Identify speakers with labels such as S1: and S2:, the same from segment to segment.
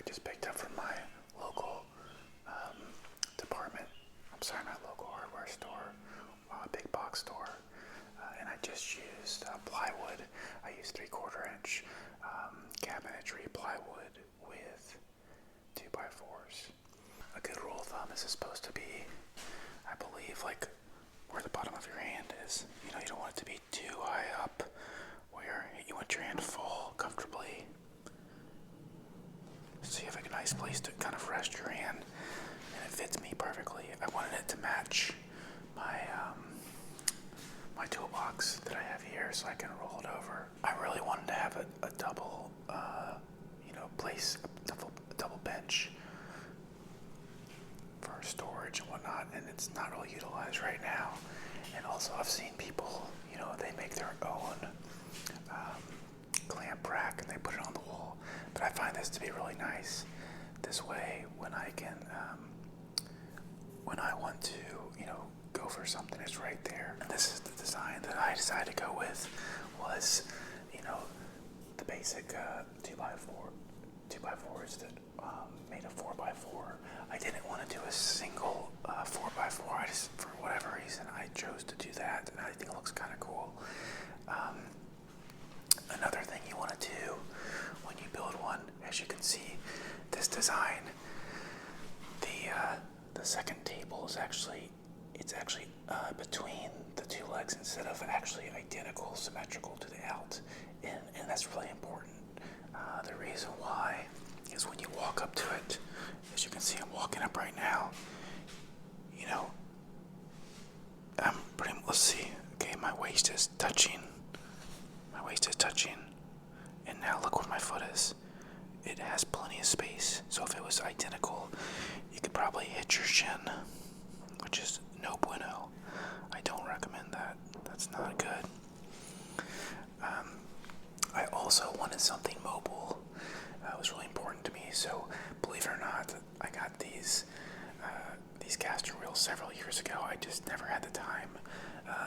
S1: just picked up from my local department. I'm sorry, not local hardware store, big box store. And I just used plywood. I used 3/4 inch cabinetry plywood with 2x4s. A good rule of thumb is it's supposed to be, I believe, like where the bottom of your hand is. You know, you don't want it to be too high up where you want your hand to fall comfortably. So you have a nice place to kind of rest your hand, and it fits me perfectly. I wanted it to match my my toolbox that I have here, so I can roll it over. I really wanted to have a double, place, a double bench for storage and whatnot, and it's not really utilized right now. And also, I've seen people, they make their own clamp rack and they put it on the wall. But I find this to be really nice. This way, when I can, when I want to, go for something, it's right there. And this is the design that I decided to go with. Was, the basic 2x4s that made a 4x4. I didn't want to do a single 4x4. I just, for whatever reason, I chose to do that, and I think it looks kind of cool. Another thing you want to do when you build one, as you can see, this design, the second table is actually between the two legs instead of actually identical, symmetrical to the out, and that's really important. The reason why is when you walk up to it, as you can see, I'm walking up right now. Let's see. Okay, my waist is touching. And now look where my foot is. It has plenty of space. So if it was identical, you could probably hit your shin, which is no bueno. I don't recommend that. That's not good. I also wanted something mobile. It was really important to me. So believe it or not, I got these caster reels several years ago. I just never had the time.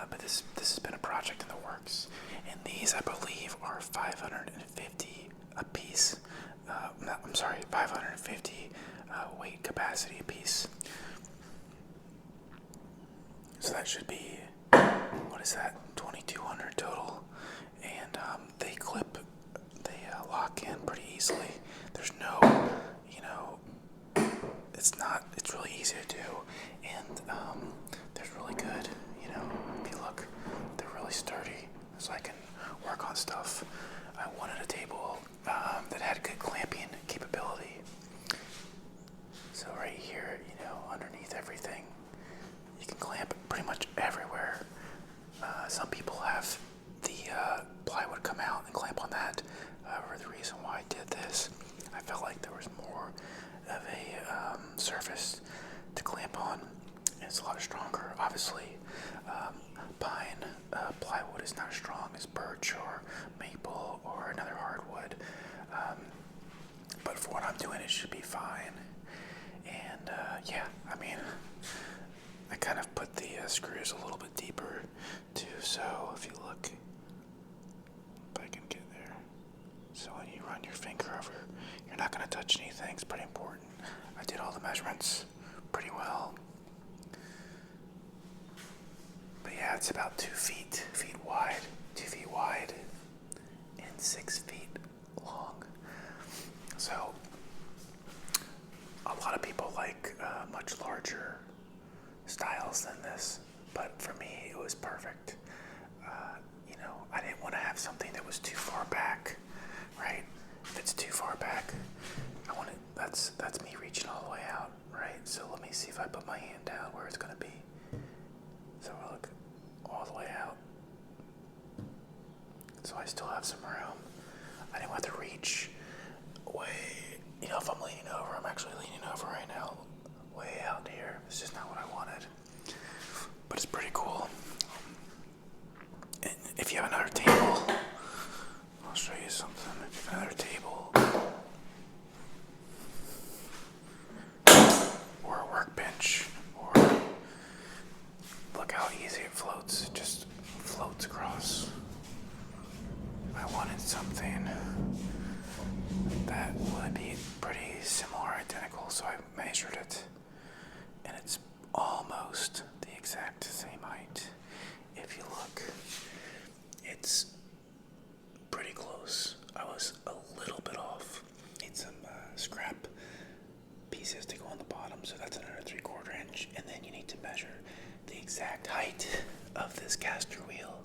S1: But this has been a project in the works. And these, I believe, are 550 a piece. 550 weight capacity a piece. So that should be, what is that, 2,200 total. And they lock in pretty easily. There's no, it's really easy to do. And they're really good, if you look, they're really sturdy, so I can work on stuff. I wanted a table that had good clamping capability. So right here, underneath everything, you can clamp pretty much everywhere. Some people have the plywood come out and clamp on that. However, the reason why I did this, I felt like there was more of a surface to clamp on. And it's a lot stronger. Obviously, pine plywood is not as strong as birch or maple or another hardwood. But for what I'm doing, it should be fine. And I kind of put the screws a little bit deeper too. So if you look, if I can get there. So when you run your finger over, you're not going to touch anything. It's pretty important. I did all the measurements pretty well. But yeah, it's about 2 feet wide and 6 feet long. So a lot of people like much larger styles than this, but for me it was perfect. I didn't want to have something that was too far back, right? If it's too far back, that's me reaching all the way out, right? So let me see if I put my hand down where it's going to be. So look, all the way out. So I still have some room. I didn't want to reach way, if I'm leaning over, I'm actually leaning over right now, way out here. It's just not what I wanted. But it's pretty cool. And if you have another table, I'll show you something. If you have another table, or a workbench, or look how easy it floats. It just floats across. I wanted something that would be pretty similar, identical, so I measured it, and it's almost the exact same height. If you look, it's pretty close. I was a little bit off. Need some scrap pieces to go on the bottom, so that's another 3/4 inch, and then you need to measure the exact height of this caster wheel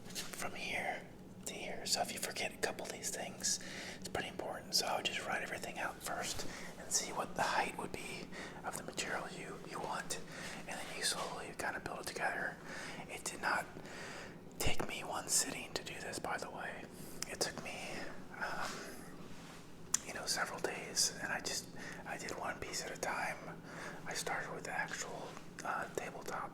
S1: from here to here. So if you forget a couple of these things, it's pretty important. So I would just write everything out first and see what the height would be of the material you want, and then you slowly kind of build it together. It did not take me one sitting to do this, by the way. It took me several days, and I did one piece at a time. I started with the actual tabletop,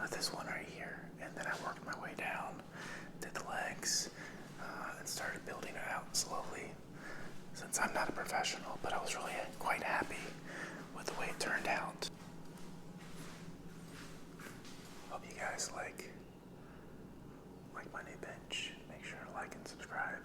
S1: this one right here, and then I worked my way down, did the legs, and started building it out slowly. Since I'm not a professional, but I was really quite happy with the way it turned out. Hope you guys like my new bench. Make sure to like and subscribe.